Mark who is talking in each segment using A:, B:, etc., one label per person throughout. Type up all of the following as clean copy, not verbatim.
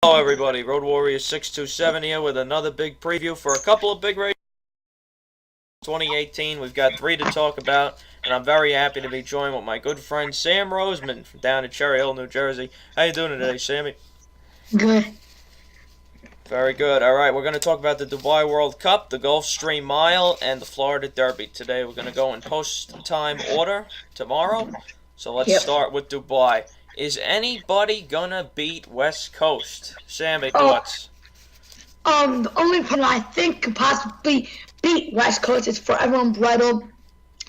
A: Hello everybody, Road Warrior 627 here with another big preview for a couple of big races 2018. We've got 3 to talk about, and I'm very happy to be joined with my good friend Sam Roseman from down in Cherry Hill, New Jersey. How you doing today, Sammy?
B: Good.
A: Very good. Alright, we're going to talk about the Dubai World Cup, the Gulfstream Mile, and the Florida Derby. Today we're going to go in post-time order tomorrow. So let's start with Dubai. Is anybody gonna beat West Coast? Sammy, thoughts?
B: The only person I think could possibly beat West Coast is Forever Unbridled,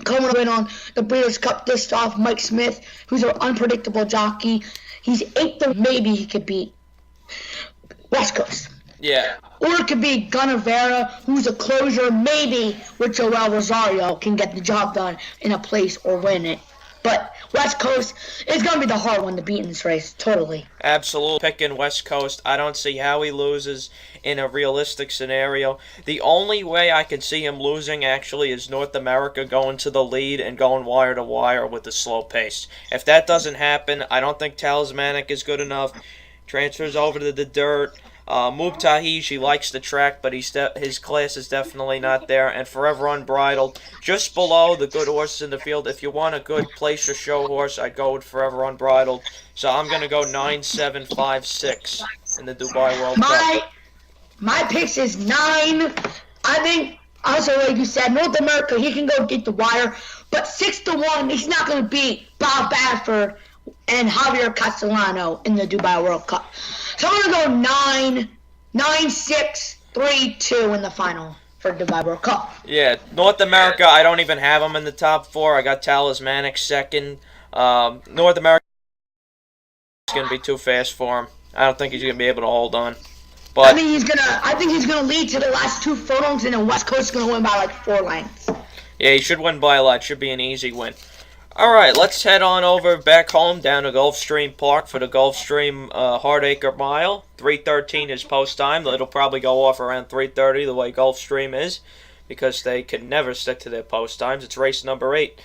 B: coming in on the Breeders' Cup this off Mike Smith, who's an unpredictable jockey. He's 8th, maybe he could beat West Coast.
A: Yeah.
B: Or it could be Gunnavera, who's a closer, maybe with Joel Rosario can get the job done in a place or win it. But West Coast is going to be the hard one to beat in this race, totally.
A: Absolutely. Picking West Coast, I don't see how he loses in a realistic scenario. The only way I can see him losing, actually, is North America going to the lead and going wire to wire with a slow pace. If that doesn't happen, I don't think Talismanic is good enough. Transfers over to the dirt. Mubtahi likes the track, but his class is definitely not there. And Forever Unbridled, just below the good horses in the field. If you want a good place or show horse, I'd go with Forever Unbridled. So I'm going to go 9, 7, 5, 6 in the Dubai World Cup.
B: My picks is 9. I think, also like you said, North America, he can go get the wire. But 6-1, he's not going to beat Bob Baffert and Javier Castellano in the Dubai World Cup. So I'm going to go 9, 6, 3, 2 in the final for Dubai World Cup.
A: Yeah, North America, I don't even have him in the top 4. I got Talismanic second. North America is going to be too fast for him. I don't think he's going to be able to hold on. But
B: I think he's gonna lead to the last 2 furlongs, and then West Coast is gonna win by like 4 lengths.
A: Yeah, he should win by a lot. Should be an easy win. Alright, let's head on over back home down to Gulfstream Park for the Gulfstream Hardacre Mile. 3:13 is post time. It'll probably go off around 3:30 the way Gulfstream is, because they can never stick to their post times. It's race number 8.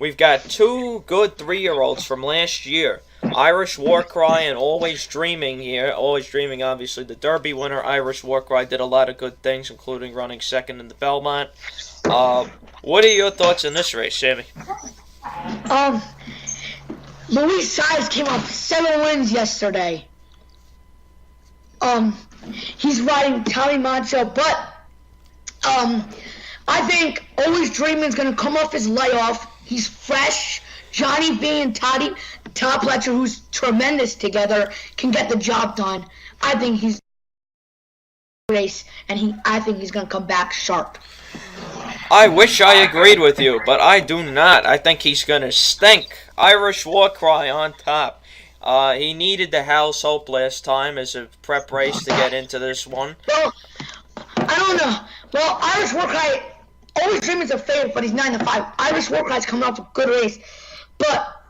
A: We've got 2 good 3-year-olds from last year. Irish Warcry and Always Dreaming here. Always Dreaming, obviously, the Derby winner. Irish Warcry did a lot of good things, including running second in the Belmont. What are your thoughts on this race, Sammy?
B: Luis Saez came off 7 wins yesterday. He's riding Tommy Macho, but I think Always Dreaming's gonna come off his layoff. He's fresh. Johnny B and Todd Pletcher, who's tremendous together, can get the job done. I think he's race, and I think he's gonna come back sharp.
A: I wish I agreed with you, but I do not. I think he's going to stink. Irish Warcry on top. He needed the House Hope last time as a prep race to get into this one.
B: Well, I don't know. Well, Irish Warcry, Always Dream is a favorite, but he's 9-5. Irish Warcry's coming off a good race, but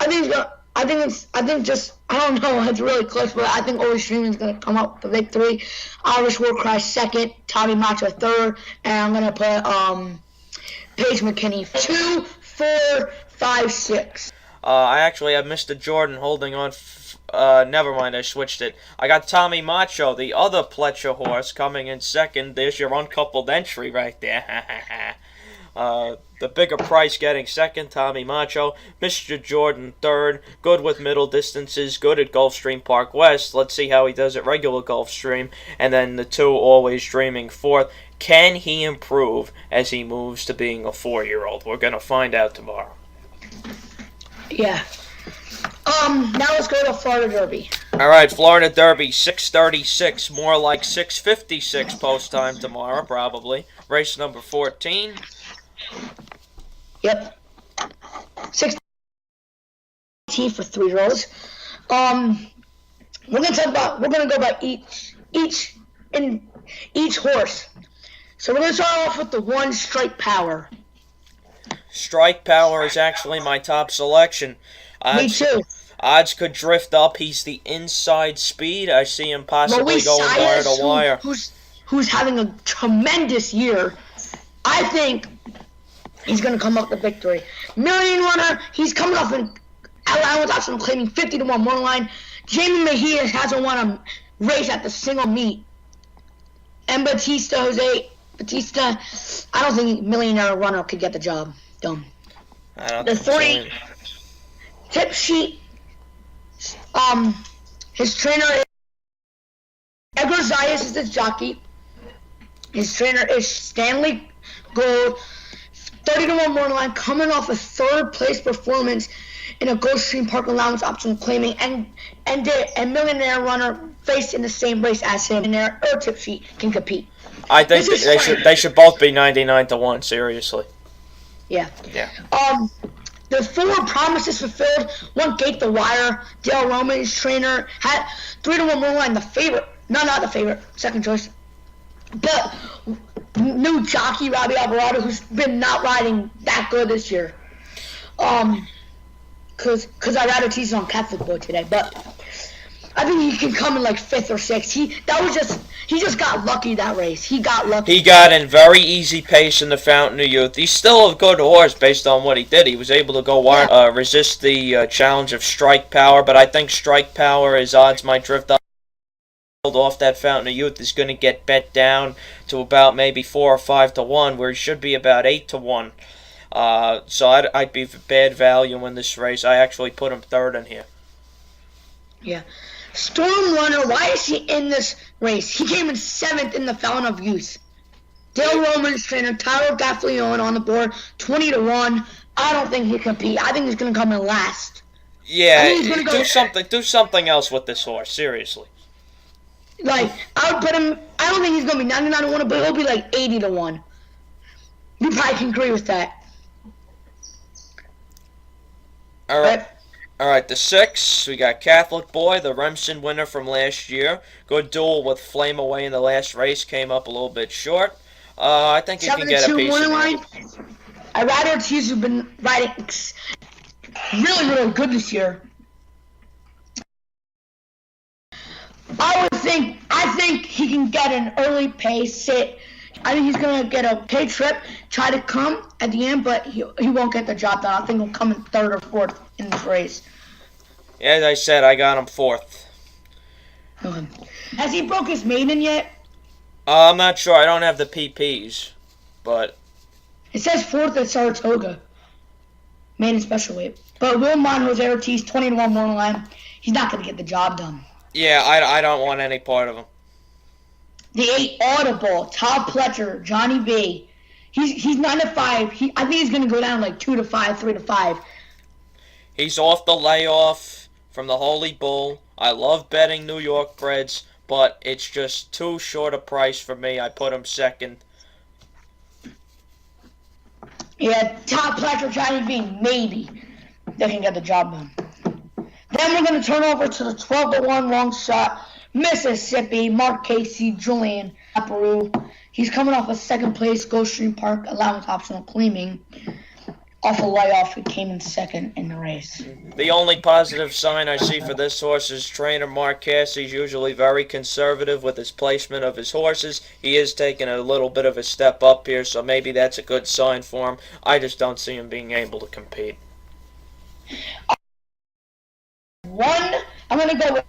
B: I think I don't know. It's really close, but I think Always Dream is gonna come up with the victory. Irish Warcry second, Tommy Macho third, and I'm gonna put Paige McKinney 2, 4, 5, 6.
A: I actually have Mr. Jordan holding on. Never mind, I switched it. I got Tommy Macho, the other Pletcher horse, coming in second. There's your uncoupled entry right there. The bigger price getting second, Tommy Macho. Mr. Jordan third. Good with middle distances. Good at Gulfstream Park West. Let's see how he does at regular Gulfstream. And then the 2 Always Dreaming fourth. Can he improve as he moves to being a 4-year-old? We're going to find out tomorrow.
B: Yeah. Now let's go to Florida Derby.
A: Alright, Florida Derby, 6:36. More like 6:56 post time tomorrow, probably. Race number 14.
B: Yep. 16 for 3-year-olds. We're gonna go by each horse. So we're gonna start off with the 1 Strike Power.
A: Strike Power is actually my top selection.
B: Me too.
A: Odds could drift up. He's the inside speed. I see him possibly going wire to wire.
B: Who's having a tremendous year. I think he's going to come up with victory. Million Runner, he's coming off an allowance option claiming 50-1 money line. Jamie Mejia hasn't won race at the single meet. And Batista, I don't think Millionaire Runner could get the job done. The 3 tip sheet, his trainer is Edgar Zayas is his jockey. His trainer is Stanley Gold. 30-1 morning line, coming off a 3rd place performance in a Gulfstream Park allowance option claiming, and Millionaire Runner faced in the same race as him. Millionaire or tip sheet can compete.
A: I think they should both be 99-1. Seriously.
B: Yeah.
A: Yeah.
B: The 4 promises fulfilled. 1 Gate the Wire. Dale Roman's trainer had 3-1 morning line. The favorite. No, not the favorite. Second choice. But new jockey Robbie Alvarado, who's been not riding that good this year. Cause I rather tease on Catholic Boy today, but I think he can come in like 5th or 6th. He just got lucky that race. He got lucky.
A: He got in very easy pace in the Fountain of Youth. He's still a good horse based on what he did. He was able to go wide, resist the challenge of Strike Power, but I think Strike Power, his odds might drift up. Off that Fountain of Youth is going to get bet down to about maybe 4 or 5-1, where it should be about 8-1. So I'd be bad value in this race. I actually put him 3rd in here.
B: Yeah. Storm Runner, why is he in this race? He came in 7th in the Fountain of Youth. Dale Roman's trainer, Tyler Gaffleone on the board, 20-1. I don't think he can compete. I think he's going to come in last.
A: Yeah, do something else with this horse, seriously.
B: Like, I would put him, I don't think he's going to be 99-1, but he'll be like 80-1. You probably can agree with that.
A: All right, the 6, we got Catholic Boy, the Remsen winner from last year. Good duel with Flame Away in the last race, came up a little bit short. I think he can get a piece of it.
B: I'd rather tease who've been riding really, really good this year. I think he can get an early pace sit. I think he's going to get a pay trip, try to come at the end, but he won't get the job done. I think he'll come in 3rd or 4th in this race.
A: Yeah, as I said, I got him 4th.
B: Okay. Has he broke his maiden yet?
A: I'm not sure. I don't have the PPs, but...
B: It says 4th at Saratoga. Maiden special weight. But Wilmot Jose Ortiz, 20-1 morning line. He's not going to get the job done.
A: Yeah, I don't want any part of him.
B: The 8 Audible, Todd Pletcher, Johnny B. He's 9-5. I think he's gonna go down like 2-5, 3-5.
A: He's off the layoff from the Holy Bull. I love betting New York breds, but it's just too short a price for me. I put him 2nd.
B: Yeah, Todd Pletcher, Johnny B. Maybe they can get the job done. Then we're going to turn over to the 12-1 long shot, Mississippi, Mark Casey, Julian Peru. He's coming off a 2nd place Gulfstream Park allowance optional claiming. Off a layoff, he came in 2nd in the race.
A: The only positive sign I see for this horse is trainer Mark Cassie's usually very conservative with his placement of his horses. He is taking a little bit of a step up here, so maybe that's a good sign for him. I just don't see him being able to compete. I'm going to go with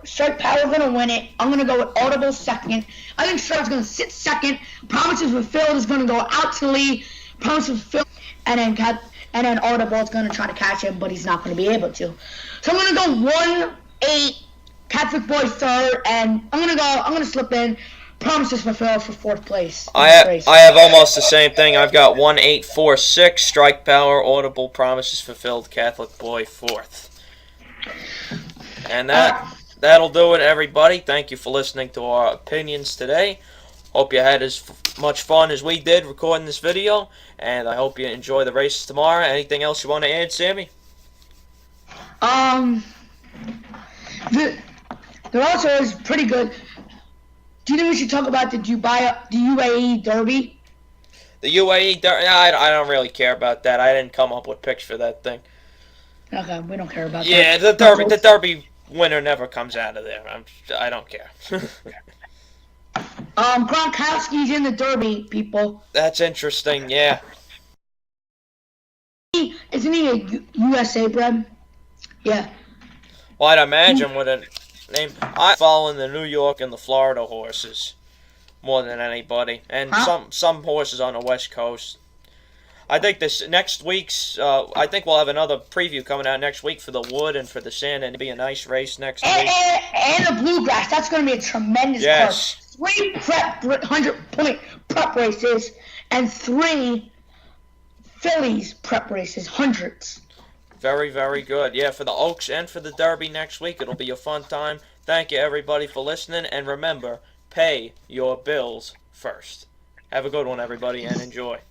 A: Strike Power going to win it. I'm going to go with Audible 2nd. I think Strike's going to sit 2nd. Promises Fulfilled is going to go out to lead. Promises Fulfilled. And then Audible is going to try to catch him, but he's not going to be able to. So I'm going to go 1-8, Catholic Boy 3rd, and I'm going to slip in Promises Fulfilled for 4th place. I have almost the same thing. I've got 1-8-4-6, Strike Power, Audible, Promises Fulfilled, Catholic Boy 4th. And that'll do it, everybody. Thank you for listening to our opinions today. Hope you had as much fun as we did recording this video, and I hope you enjoy the races tomorrow. Anything else you want to add, Sammy?
B: The also is pretty good. Do you think we should talk about the UAE Derby?
A: The UAE Derby? I don't really care about that. I didn't come up with picks for that thing.
B: Okay, we don't care about that.
A: Yeah, the Derby winner never comes out of there. I don't care.
B: Gronkowski's in the Derby, people.
A: That's interesting, yeah.
B: Isn't he a USA bred? Yeah.
A: Well, I'd imagine with I'm following the New York and the Florida horses more than anybody, and some horses on the West Coast. I think this next week's. I think we'll have another preview coming out next week for the Wood and for the Sand, and it'll be a nice race next week.
B: And the Bluegrass. That's going to be a tremendous
A: Yes.
B: card. 3 100-point prep races and 3 Phillies prep races, hundreds.
A: Very, very good. Yeah, for the Oaks and for the Derby next week, it'll be a fun time. Thank you, everybody, for listening, and remember, pay your bills first. Have a good one, everybody, and enjoy.